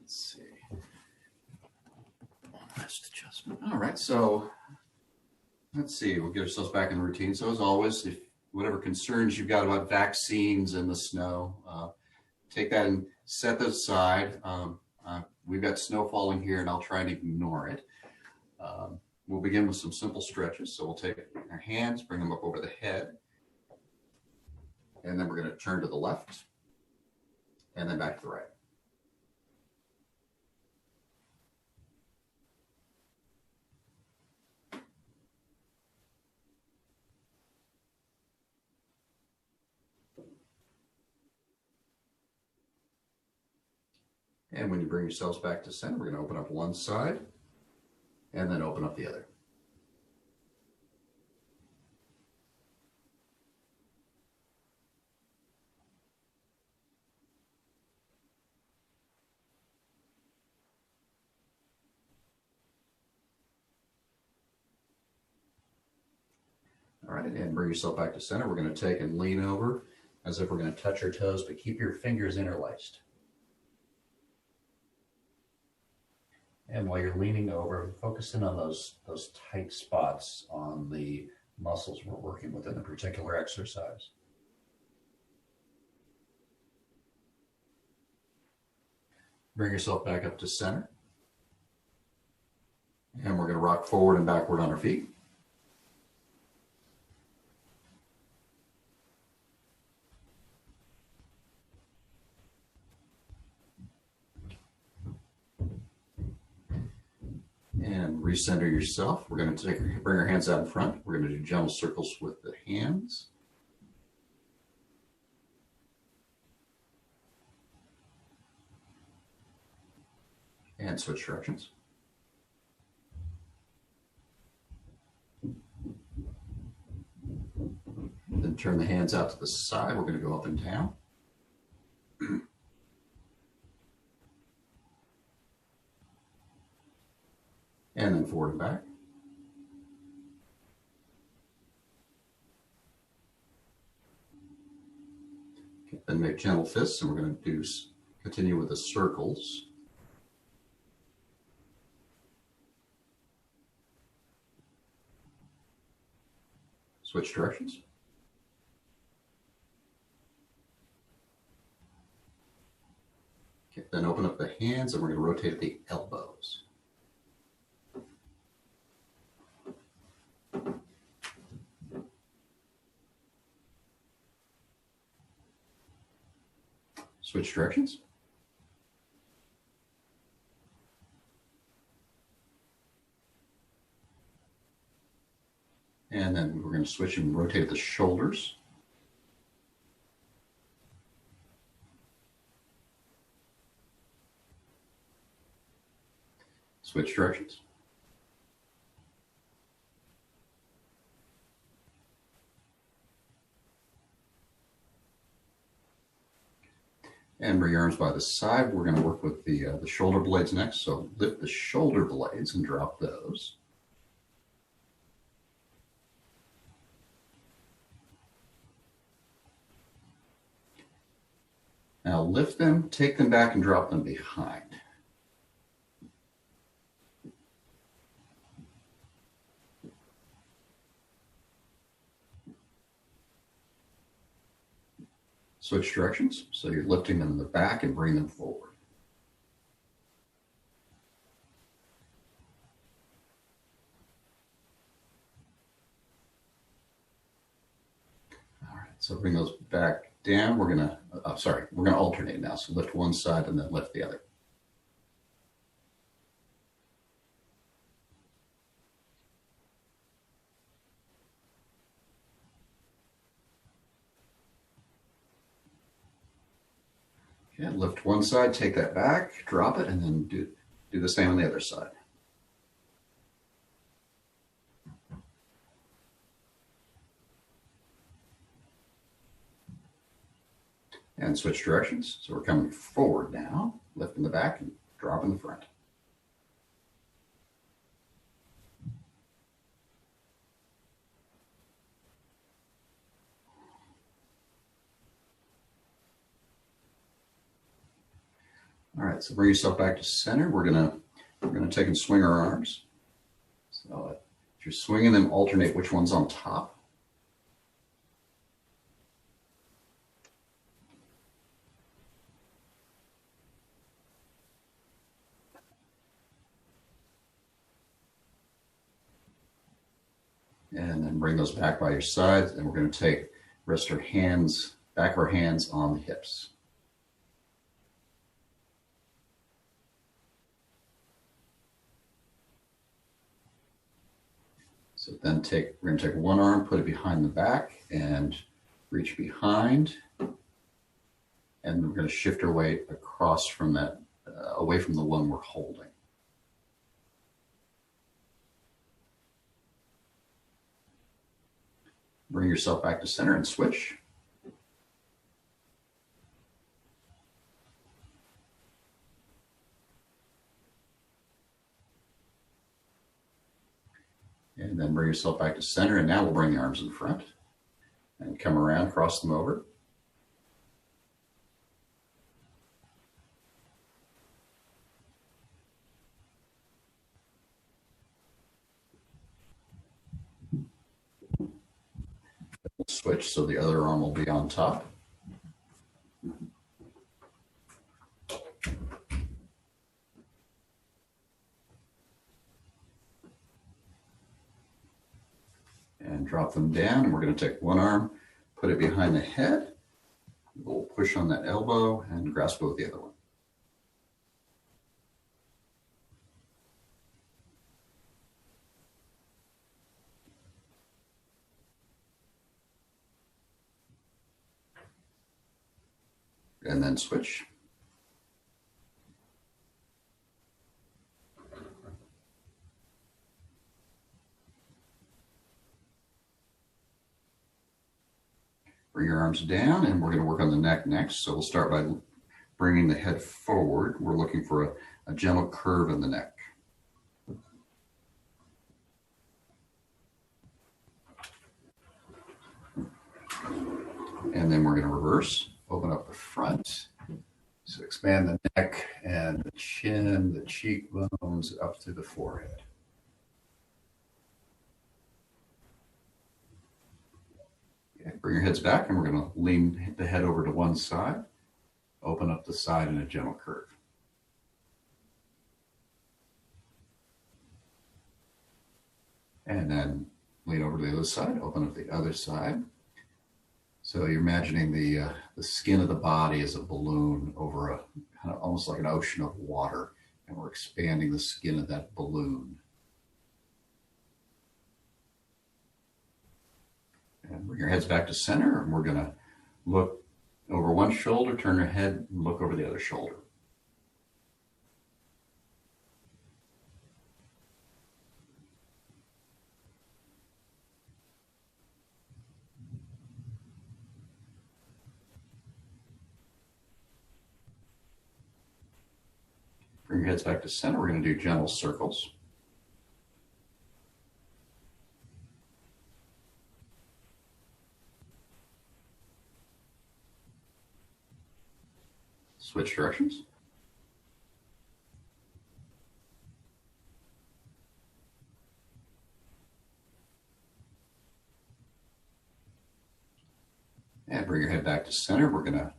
Let's see. Rest adjustment. All right, so let's see. We'll get ourselves back in the routine. So as always, if whatever concerns you've got about vaccines in the snow, take that and set those aside. We've got snow falling here, and I'll try and ignore it. We'll begin with some simple stretches. So we'll take our hands, bring them up over the head, and then we're going to turn to the left, and then back to the right. And when you bring yourselves back to center, we're going to open up one side and then open up the other. All right, and bring yourself back to center. We're going to take and lean over as if we're going to touch our toes, but keep your fingers interlaced. And while you're leaning over, focus in on those tight spots on the muscles we're working with in the particular exercise. Bring yourself back up to center. And we're going to rock forward and backward on our feet. And recenter yourself. We're going to bring our hands out in front. We're going to do gentle circles with the hands. And switch directions. Then turn the hands out to the side. We're going to go up and down. And then forward and back. Okay, then make gentle fists, and we're going to continue with the circles. Switch directions. Okay, then open up the hands, and we're going to rotate at the elbows. Switch directions. And then we're going to switch and rotate the shoulders. Switch directions. And bring your arms by the side. We're going to work with the shoulder blades next. So lift the shoulder blades and drop those. Now lift them, take them back, and drop them behind. Switch directions. So you're lifting them in the back and bring them forward. All right, so bring those back down. We're going to alternate now. So lift one side and then lift the other. Okay, lift one side, take that back, drop it, and then do the same on the other side. And switch directions. So we're coming forward now, lifting the back and dropping the front. All right, so bring yourself back to center. We're gonna take and swing our arms. So if you're swinging them, alternate which one's on top. And then bring those back by your sides, and we're going to rest our hands, back of our hands on the hips. So then we're going to take one arm, put it behind the back, and reach behind. And we're going to shift our weight across from that, away from the one we're holding. Bring yourself back to center and switch. And then bring yourself back to center. And now we'll bring the arms in front and come around, cross them over. We'll switch so the other arm will be on top. And drop them down, and we're going to take one arm, put it behind the head. We'll push on that elbow and grasp with the other one. And then switch. Bring your arms down, and we're going to work on the neck next. So we'll start by bringing the head forward. We're looking for a gentle curve in the neck. And then we're going to reverse, open up the front. So expand the neck and the chin, the cheekbones up to the forehead. Bring your heads back, and we're going to lean the head over to one side, open up the side in a gentle curve. And then lean over to the other side, open up the other side. So you're imagining the skin of the body as a balloon over a kind of almost like an ocean of water, and we're expanding the skin of that balloon. And bring your heads back to center, and we're going to look over one shoulder, turn your head, and look over the other shoulder. Bring your heads back to center. We're going to do gentle circles. Switch directions. And bring your head back to center. We're going to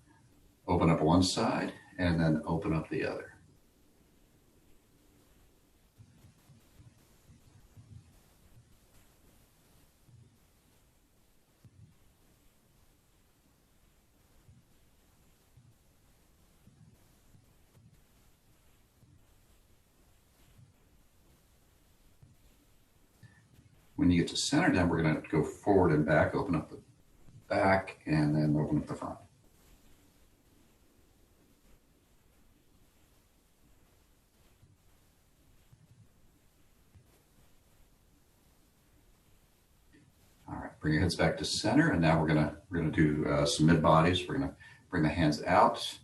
open up one side and then open up the other. When you get to center, then we're going to go forward and back, open up the back, and then open up the front. All right, bring your heads back to center, and now we're gonna do some mid bodies. We're gonna bring the hands out,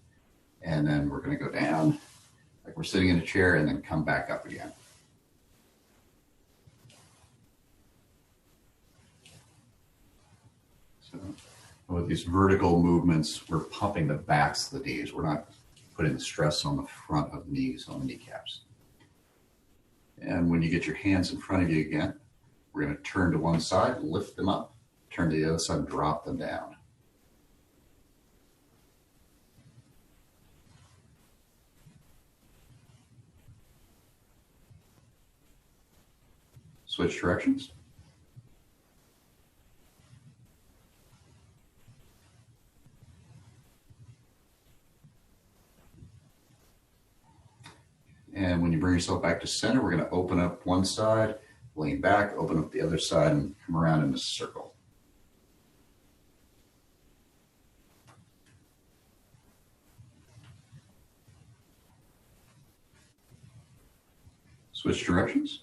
and then we're gonna go down like we're sitting in a chair, and then come back up again. So with these vertical movements, we're pumping the backs of the knees. We're not putting the stress on the front of the knees, on the kneecaps. And when you get your hands in front of you again, we're going to turn to one side, lift them up, turn to the other side, and drop them down. Switch directions. And when you bring yourself back to center, we're going to open up one side, lean back, open up the other side, and come around in a circle. Switch directions.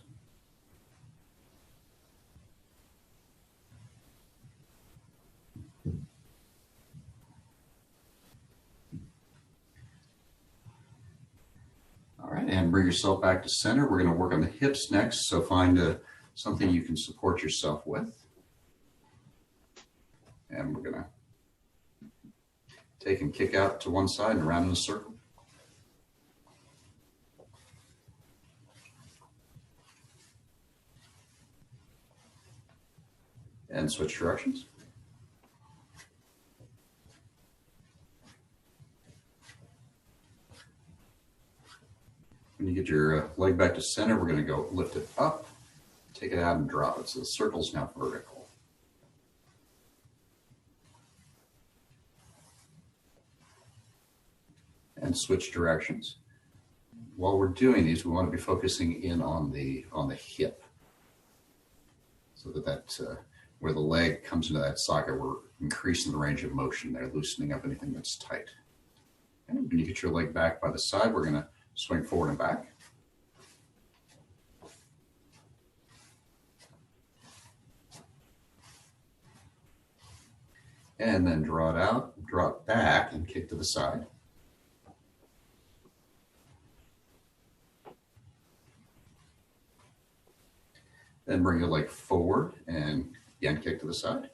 All right, and bring yourself back to center. We're going to work on the hips next, so find something you can support yourself with. And we're going to take and kick out to one side and around in a circle. And switch directions. When you get your leg back to center, we're going to go lift it up, take it out and drop it. So the circle's now vertical. And switch directions. While we're doing these, we want to be focusing in on the hip, so that where the leg comes into that socket, we're increasing the range of motion there, loosening up anything that's tight. And when you get your leg back by the side, we're going to swing forward and back. And then draw it out, draw it back, and kick to the side. Then bring your leg forward and again kick to the side.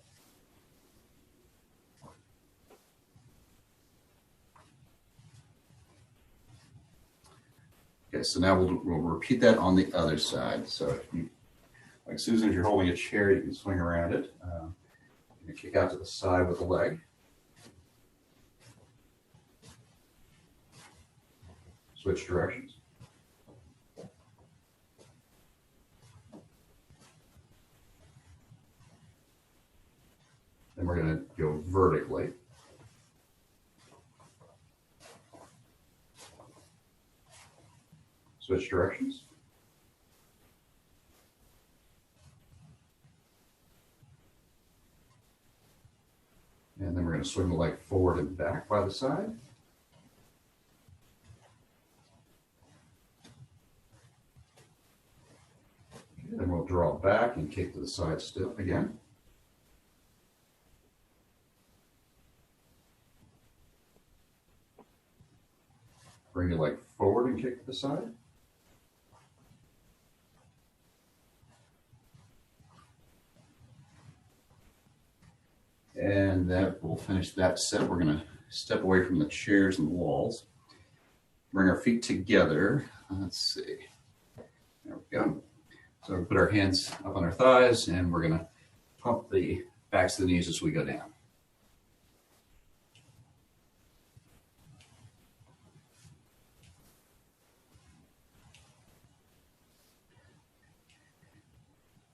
Okay, so now we'll repeat that on the other side. So if you, like Susan, if you're holding a chair, you can swing around it. You kick out to the side with the leg. Switch directions. Then we're going to go vertically. Switch directions. And then we're going to swing the leg forward and back by the side. Okay, then we'll draw back and kick to the side still again. Bring your leg forward and kick to the side. And that will finish that set. We're going to step away from the chairs and the walls. Bring our feet together. Let's see. There we go. So we put our hands up on our thighs and we're going to pump the backs of the knees as we go down.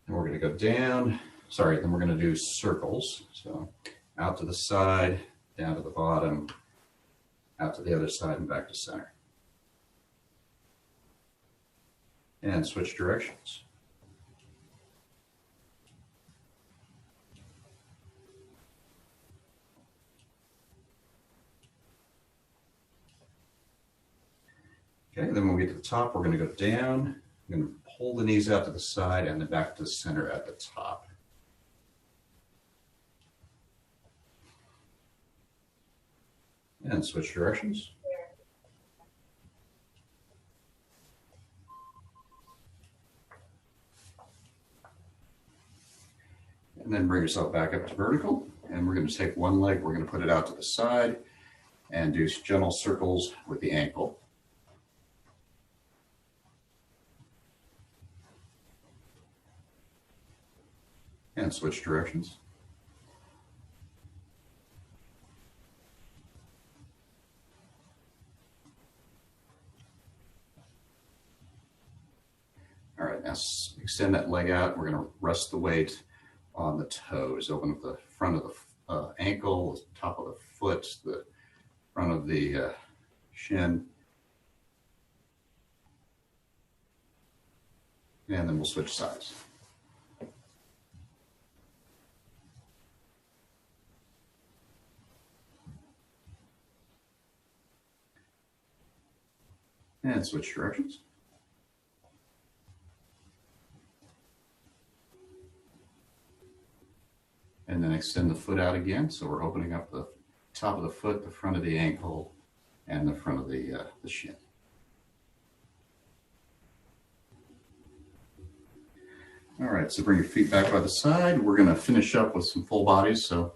And we're going to go down. Sorry, then we're going to do circles. So out to the side, down to the bottom, out to the other side, and back to center. And switch directions. Okay, then when we get to the top, we're going to go down. We're going to pull the knees out to the side and then back to the center at the top. And switch directions. And then bring yourself back up to vertical. And we're going to take one leg, we're going to put it out to the side and do gentle circles with the ankle. And switch directions. All right, now extend that leg out. We're going to rest the weight on the toes. Open up the front of the ankle, the top of the foot, the front of the shin. And then we'll switch sides. And switch directions. And then extend the foot out again. So we're opening up the top of the foot, the front of the ankle, and the front of the shin. All right, so bring your feet back by the side. We're going to finish up with some full bodies. So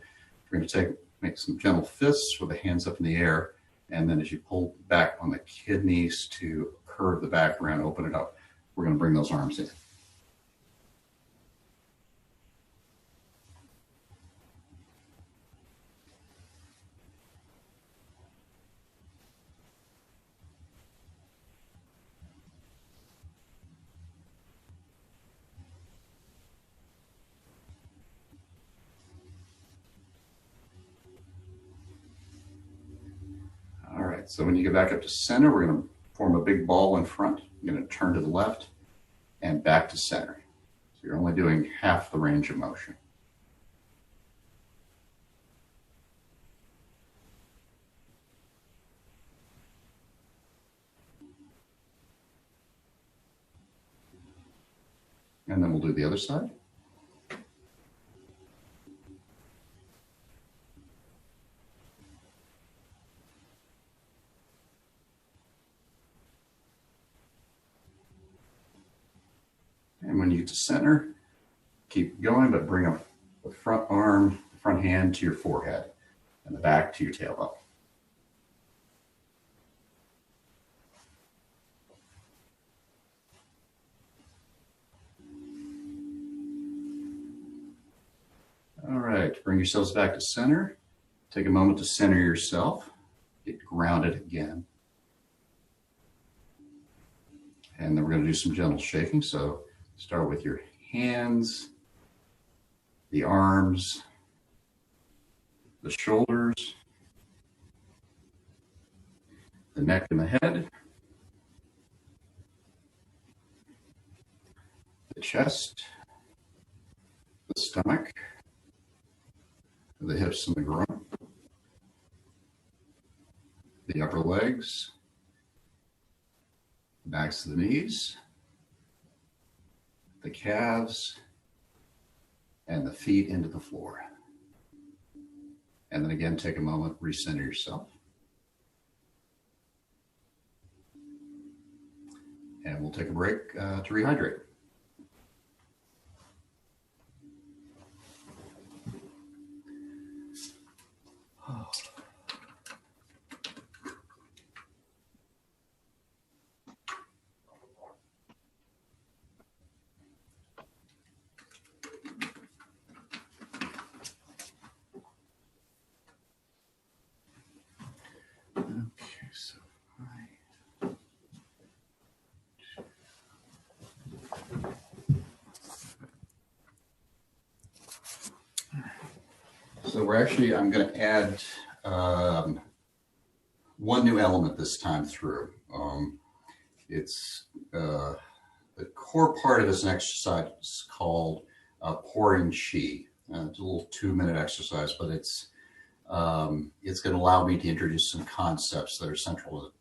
we're going to make some gentle fists with the hands up in the air. And then as you pull back on the kidneys to curve the back around, open it up, we're going to bring those arms in. All right, so when you get back up to center, we're going to form a big ball in front. You're going to turn to the left and back to center. So you're only doing half the range of motion. And then we'll do the other side. And when you get to center, keep going, but bring up the front arm, the front hand to your forehead, and the back to your tailbone. All right, bring yourselves back to center. Take a moment to center yourself. Get grounded again. And then we're going to do some gentle shaking. So start with your hands, the arms, the shoulders, the neck and the head, the chest, the stomach, the hips and the groin, the upper legs, the backs of the knees, the calves, and the feet into the floor. And then again, take a moment, recenter yourself. And we'll take a break to rehydrate. So I'm going to add one new element this time through. It's the core part of this exercise is called pouring chi. It's a little 2-minute exercise, but it's going to allow me to introduce some concepts that are central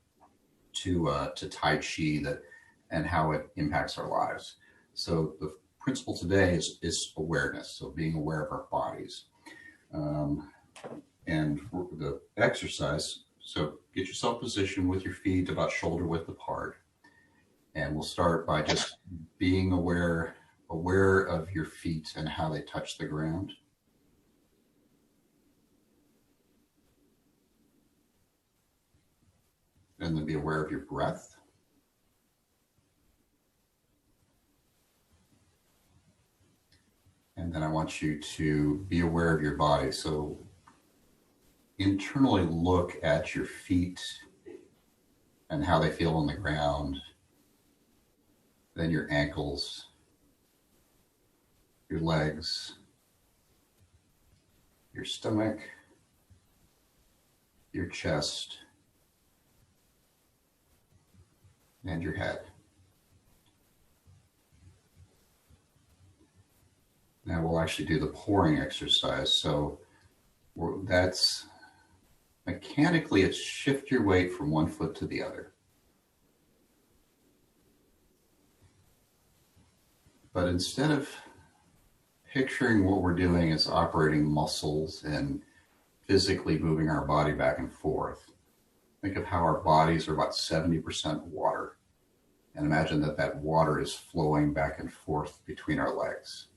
to Tai Chi and how it impacts our lives. So the principle today is awareness. So being aware of our bodies. And the exercise, so get yourself positioned with your feet about shoulder width apart. And we'll start by just being aware of your feet and how they touch the ground. And then be aware of your breath. And then I want you to be aware of your body. So internally look at your feet and how they feel on the ground. Then your ankles, your legs, your stomach, your chest, and your head. Now we'll actually do the pouring exercise. So that's mechanically, it's shift your weight from one foot to the other. But instead of picturing what we're doing as operating muscles and physically moving our body back and forth, think of how our bodies are about 70% water. And imagine that that water is flowing back and forth between our legs.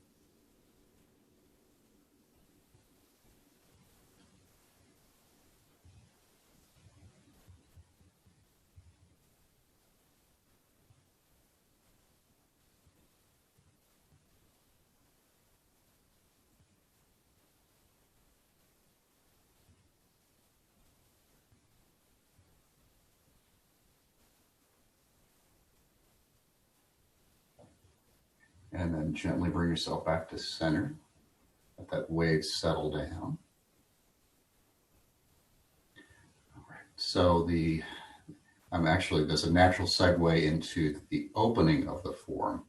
And then gently bring yourself back to center. Let that weight settle down. All right. So there's a natural segue into the opening of the form.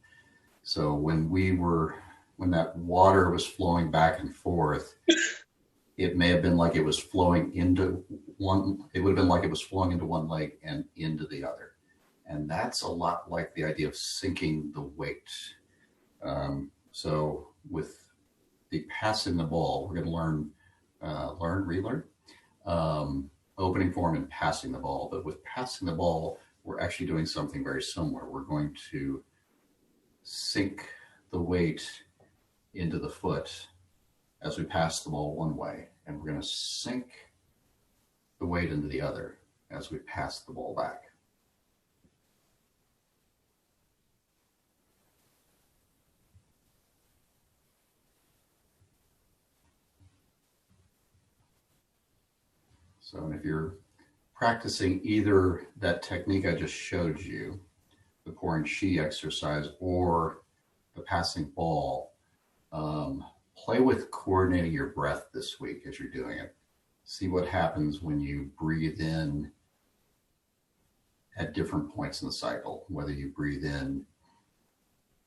So when that water was flowing back and forth, it may have been like it was flowing into one, it would have been like it was flowing into one leg and into the other. And that's a lot like the idea of sinking the weight. So with the passing the ball, we're going to relearn opening form and passing the ball. But with passing the ball, we're actually doing something very similar. We're going to sink the weight into the foot as we pass the ball one way, and we're going to sink the weight into the other as we pass the ball back. So if you're practicing either that technique I just showed you, the pouring chi exercise, or the passing ball, play with coordinating your breath this week as you're doing it. See what happens when you breathe in at different points in the cycle, whether you breathe in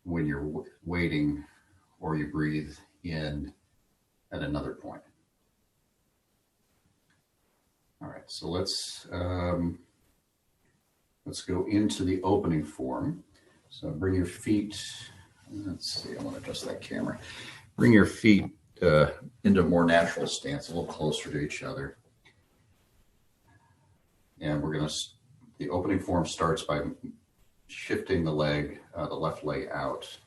when you're waiting or you breathe in at another point. All right, so let's go into the opening form. So bring your feet, let's see, I want to adjust that camera. Bring your feet into a more natural stance, a little closer to each other. And the opening form starts by shifting the left leg out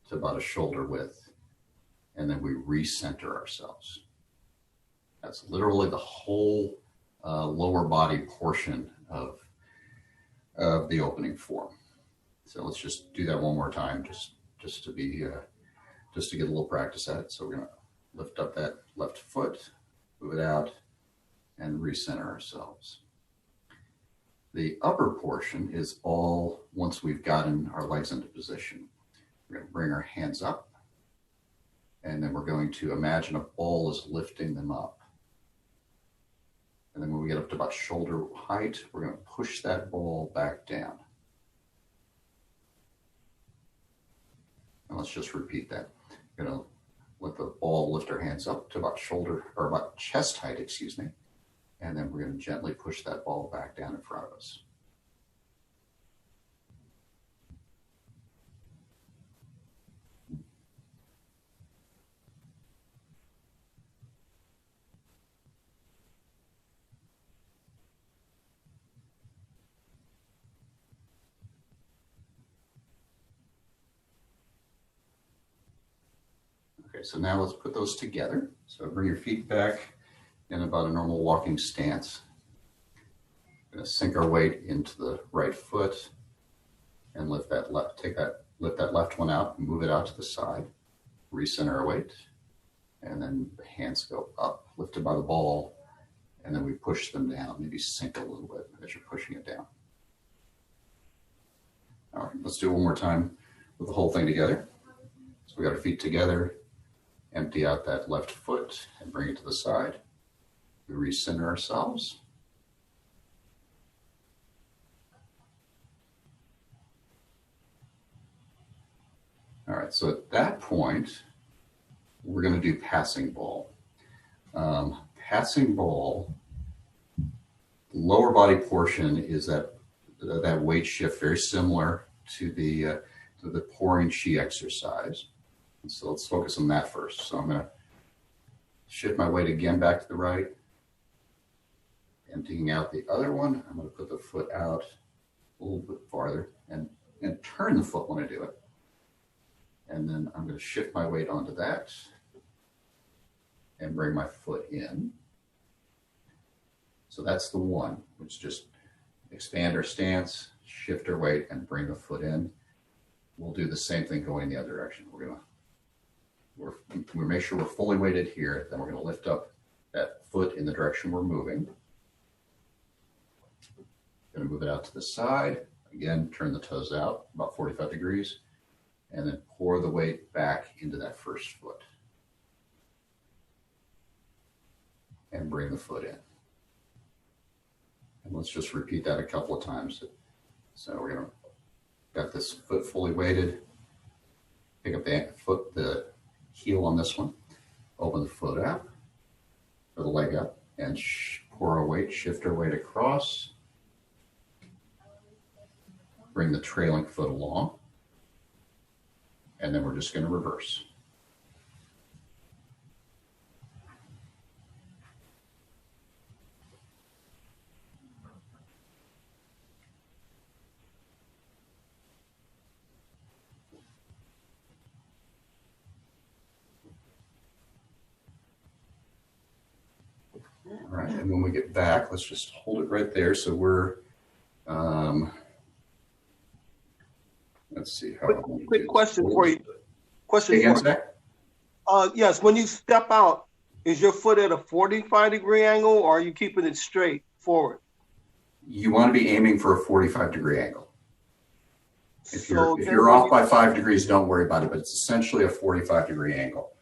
to about a shoulder width. And then we recenter ourselves. That's literally the whole lower body portion of the opening form. So let's just do that one more time, just to get a little practice at it. So we're going to lift up that left foot, move it out, and recenter ourselves. The upper portion is all once we've gotten our legs into position. We're going to bring our hands up, and then we're going to imagine a ball is lifting them up. And then when we get up to about shoulder height, we're going to push that ball back down. And let's just repeat that. We're going to let the ball lift our hands up to about chest height, excuse me. And then we're going to gently push that ball back down in front of us. Okay, so now let's put those together. So bring your feet back in about a normal walking stance. Going to sink our weight into the right foot and lift that left one out, move it out to the side, recenter our weight, and then the hands go up, lifted by the ball, and then we push them down, maybe sink a little bit as you're pushing it down. All right, let's do it one more time with the whole thing together. So we got our feet together, empty out that left foot and bring it to the side. We recenter ourselves. All right, so at that point, we're going to do passing ball. Passing ball, lower body portion is that weight shift, very similar to the pouring chi exercise. And so let's focus on that first. So I'm going to shift my weight again back to the right, emptying out the other one. I'm going to put the foot out a little bit farther and turn the foot when I do it. And then I'm going to shift my weight onto that and bring my foot in. So that's the one, which just expand our stance, shift our weight, and bring the foot in. We'll do the same thing going the other direction. We're make sure we're fully weighted here. Then we're going to lift up that foot in the direction we're moving. Going to move it out to the side. Again, turn the toes out about 45 degrees. And then pour the weight back into that first foot. And bring the foot in. And let's just repeat that a couple of times. So we're going to got this foot fully weighted. Pick up the heel on this one. Open the foot up, or the leg up, and pour our weight, shift our weight across. Bring the trailing foot along. And then we're just going to reverse. All right, and when we get back, let's just hold it right there. So we're, let's see how. Quick question for you. Yes, when you step out, is your foot at a 45-degree angle, or are you keeping it straight forward? You want to be aiming for a 45-degree angle. If you're off by 5 degrees, don't worry about it, but it's essentially a 45-degree angle.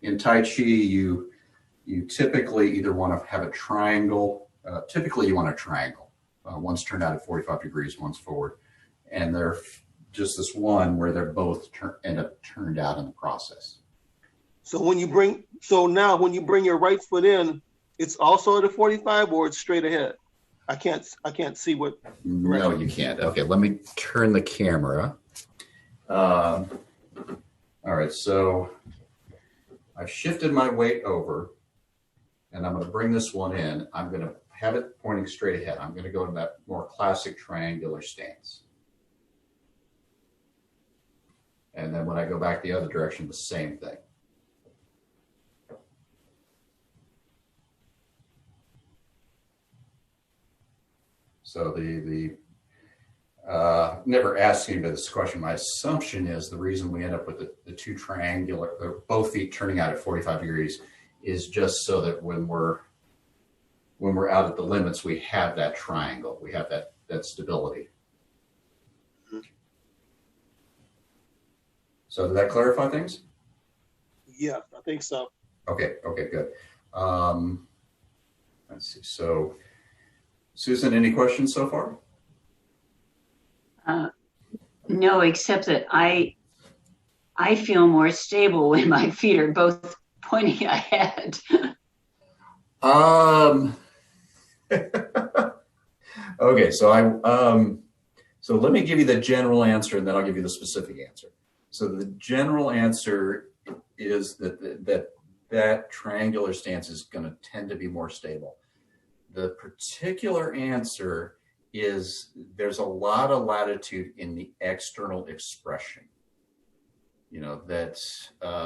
In Tai Chi, you typically either want to have a triangle. Typically, you want a triangle. One's turned out at 45 degrees, one's forward. And they're just this one where they're both end up turned out in the process. So when you bring your right foot in, it's also at a 45, or it's straight ahead? I can't see what. No, you can't. Okay, let me turn the camera. All right, so I've shifted my weight over, and I'm going to bring this one in. I'm going to have it pointing straight ahead. I'm going to go to that more classic triangular stance. And then when I go back the other direction, the same thing. So never asked anybody this question. My assumption is the reason we end up with the two triangular, both feet turning out at 45 degrees, is just so that when we're out at the limits, we have that triangle. We have that stability. So did that clarify things? Yeah, I think so. Okay, good. Let's see. So, Susan, any questions so far? No, except that I feel more stable when my feet are both pointing ahead. Okay, so so let me give you the general answer, and then I'll give you the specific answer. So the general answer is that triangular stance is going to tend to be more stable. The particular answer is there's a lot of latitude in the external expression. You know, that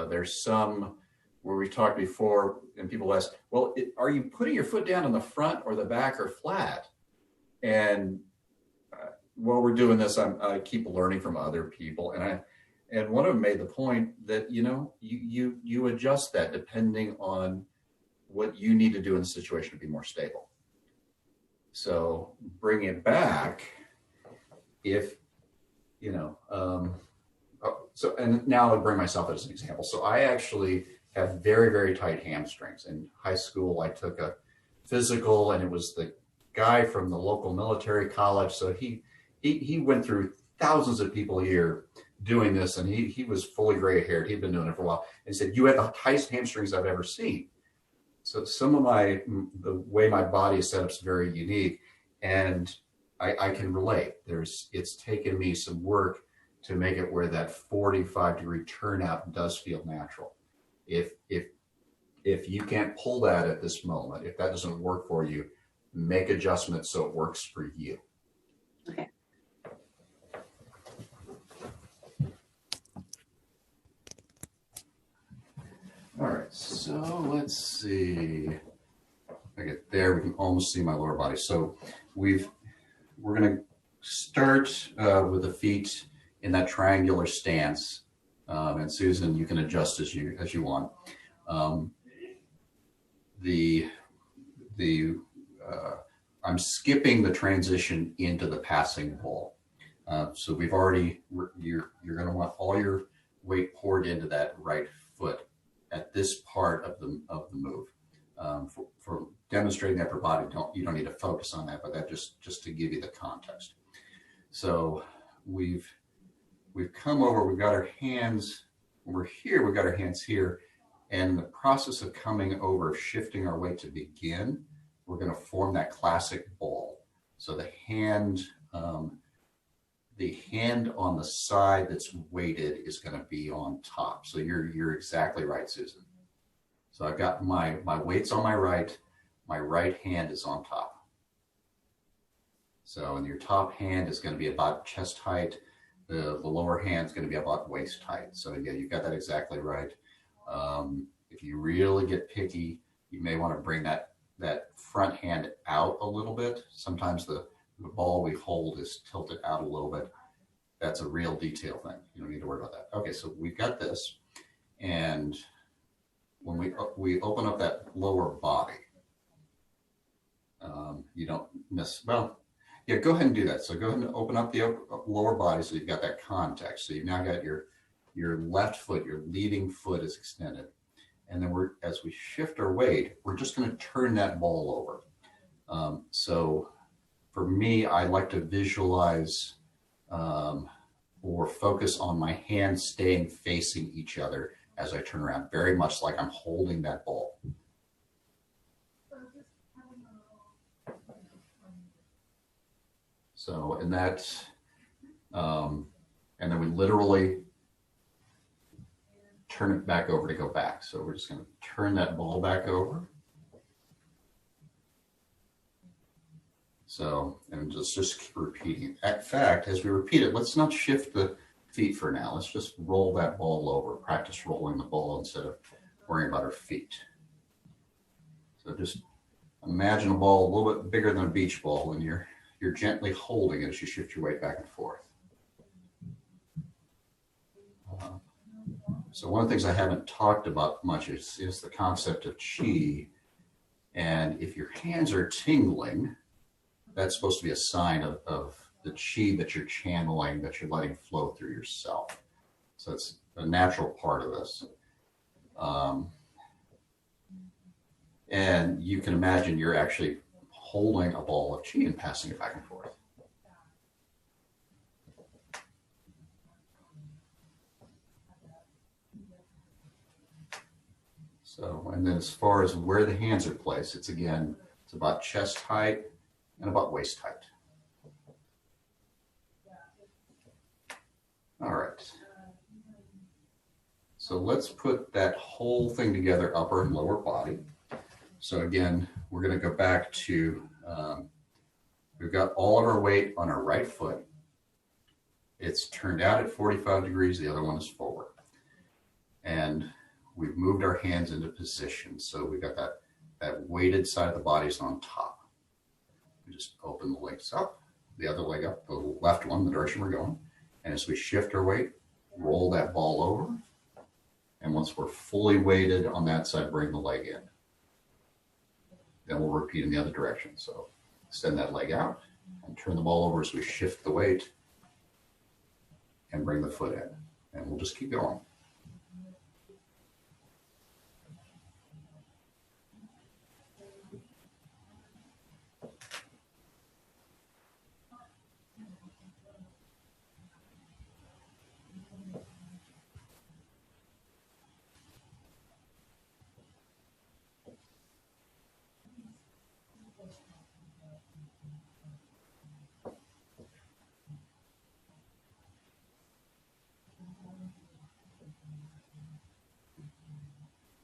there's some where we talked before, and people ask, well, are you putting your foot down in the front or the back or flat? And while we're doing this, I keep learning from other people, and one of them made the point that you adjust that depending on what you need to do in the situation to be more stable. So bring it back if so, and now I'll bring myself as an example. So I actually have very, very tight hamstrings. In high school, I took a physical, and it was the guy from the local military college. So he went through thousands of people a year doing this, and he was fully gray haired. He'd been doing it for a while. And he said, "You have the tightest hamstrings I've ever seen." So some of the way my body is set up is very unique, and I can relate. It's taken me some work to make it where that 45-degree turnout does feel natural. If you can't pull that at this moment, if that doesn't work for you, make adjustments so it works for you. Okay. All right, so let's see. I get there, we can almost see my lower body. So we're going to start with the feet in that triangular stance. And Susan, you can adjust as you want. I'm skipping the transition into the passing ball. So you're going to want all your weight poured into that right foot at this part of the move. For demonstrating the upper body, you don't need to focus on that, but that just to give you the context. So we've come over, we've got our hands, we're here, we've got our hands here, and in the process of coming over, shifting our weight to begin, we're going to form that classic ball. So the hand on the side that's weighted is going to be on top. So you're exactly right, Susan. So I've got my weight's on my right hand is on top. So and your top hand is going to be about chest height. The lower hand is going to be about waist height. So yeah, you've got that exactly right. If you really get picky, you may want to bring that front hand out a little bit. Sometimes the ball we hold is tilted out a little bit. That's a real detail thing. You don't need to worry about that. Okay, so we've got this. And when we open up that lower body, you don't miss, well, yeah, go ahead and do that. So go ahead and open up the lower body so you've got that contact. So you've now got your left foot, your leading foot is extended. And then as we shift our weight, we're just going to turn that ball over. So for me, I like to visualize or focus on my hands staying facing each other as I turn around, very much like I'm holding that ball. So, and then we literally turn it back over to go back. So we're just going to turn that ball back over. So, and just keep repeating. In fact, as we repeat it, let's not shift the feet for now. Let's just roll that ball over. Practice rolling the ball instead of worrying about our feet. So just imagine a ball a little bit bigger than a beach ball, and you're gently holding it as you shift your weight back and forth. So one of the things I haven't talked about much is the concept of chi. And if your hands are tingling, that's supposed to be a sign of the chi that you're channeling, that you're letting flow through yourself. So it's a natural part of this. And you can imagine you're actually holding a ball of chi and passing it back and forth. So, and then as far as where the hands are placed, it's about chest height and about waist height. All right. So let's put that whole thing together, upper and lower body. So again, we're going to go back to, we've got all of our weight on our right foot. It's turned out at 45 degrees. The other one is forward. And we've moved our hands into position. So we've got that weighted side of the body is on top. We just open the legs up, the other leg up, the left one, the direction we're going. And as we shift our weight, roll that ball over. And once we're fully weighted on that side, bring the leg in. Then we'll repeat in the other direction. So extend that leg out and turn the ball over as we shift the weight and bring the foot in. And we'll just keep going.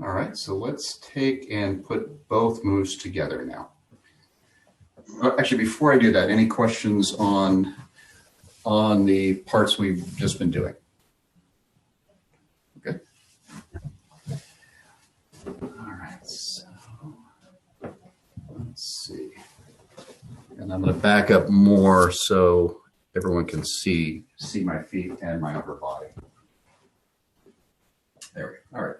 All right, so let's take and put both moves together now. Actually, before I do that, any questions on the parts we've just been doing? Okay. All right, so let's see. And I'm going to back up more so everyone can see my feet and my upper body. There we go. All right.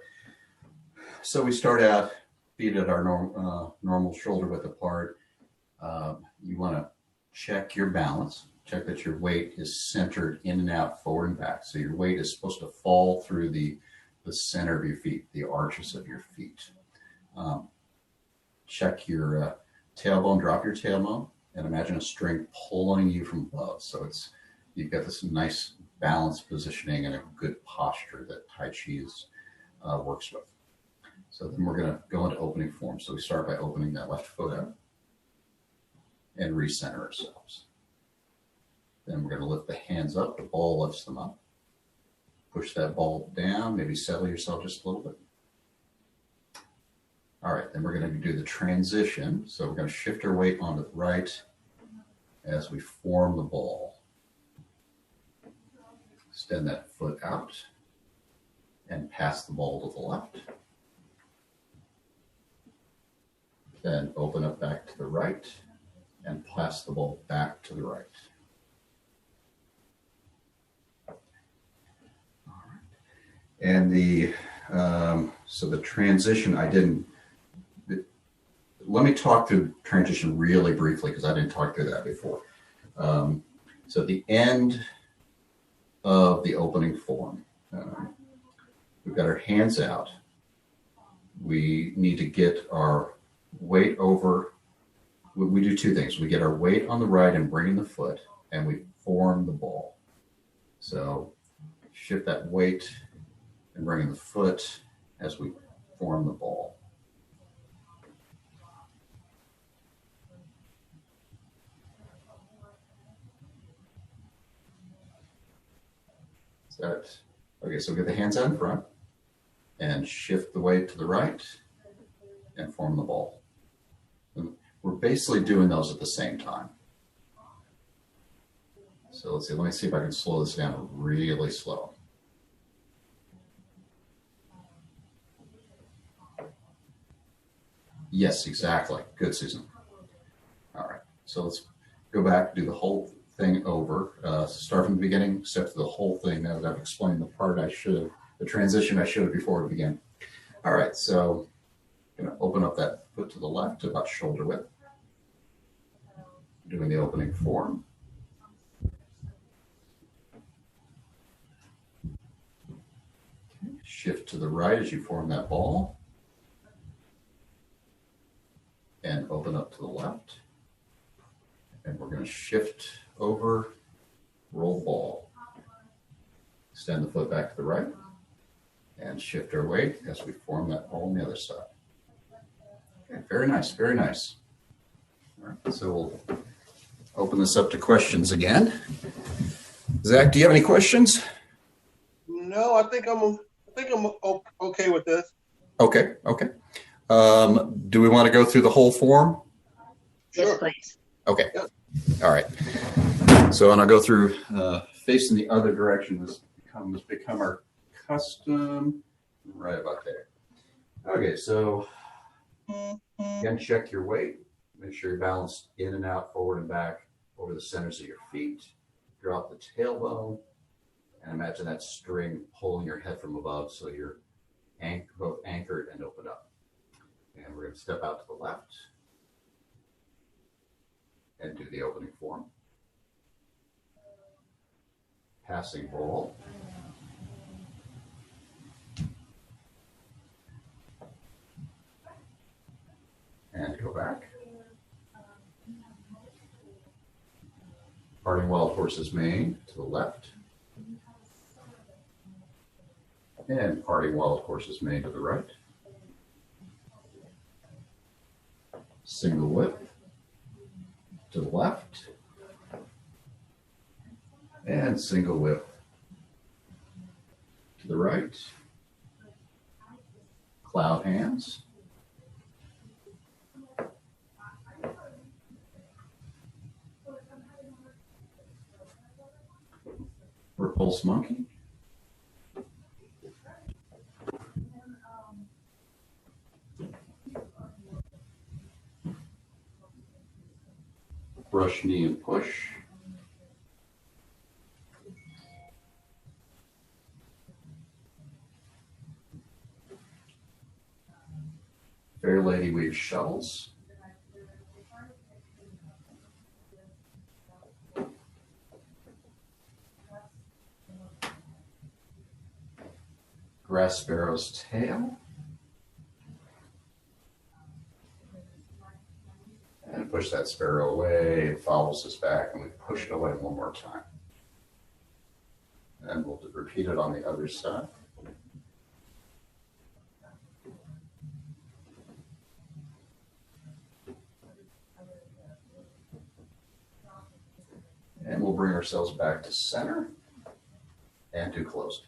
So we start out, feet at our normal shoulder width apart. You want to check your balance, check that your weight is centered in and out, forward and back. So your weight is supposed to fall through the center of your feet, the arches of your feet. Check your tailbone, drop your tailbone, and imagine a string pulling you from above. So you've got this nice balanced positioning and a good posture that Tai Chi works with. So then we're going to go into opening form. So we start by opening that left foot up and recenter ourselves. Then we're going to lift the hands up. The ball lifts them up. Push that ball down. Maybe settle yourself just a little bit. All right, then we're going to do the transition. So we're going to shift our weight onto the right as we form the ball. Extend that foot out and pass the ball to the left. Then open up back to the right and pass the ball back to the right. All right. And so the transition, let me talk through transition really briefly because I didn't talk through that before. So at the end of the opening form, we've got our hands out. We need to get our weight over. We do two things. We get our weight on the right and bring in the foot, and we form the ball. So shift that weight and bring in the foot as we form the ball. Okay, so get the hands out in front and shift the weight to the right and form the ball. And we're basically doing those at the same time. So let's see, let me see if I can slow this down really slow. Yes, exactly. Good, Susan. All right, so let's go back, do the whole thing over. Start from the beginning, step through the whole thing now that I've explained the part the transition I should have before we begin. All right, so I'm going to open up that foot to the left to about shoulder width. Doing the opening form. Okay. Shift to the right as you form that ball. And open up to the left. And we're going to shift over, roll ball. Extend the foot back to the right. And shift our weight as we form that ball on the other side. Okay, very nice, very nice. All right, so we'll open this up to questions again. Zach, do you have any questions? No, I think I'm okay with this. Okay. Do we want to go through the whole form? Yes, Sure. please. Okay. All right. So, and I'll go through facing the other direction. This become our custom. Right about there. Okay, so again, check your weight. Make sure you're balanced in and out, forward and back, over the centers of your feet. Drop the tailbone, and imagine that string pulling your head from above so you're both anchored and open up. And we're going to step out to the left and do the opening form. Passing ball. And go back. Parting wild horse's mane to the left. And parting wild horse's mane to the right. Single whip to the left. And single whip to the right. Cloud hands. Repulse monkey. Brush knee and push. Fair lady weave shuttles. Grass sparrow's tail. And push that sparrow away. It follows us back, and we push it away one more time. And we'll repeat it on the other side. And we'll bring ourselves back to center and do closing.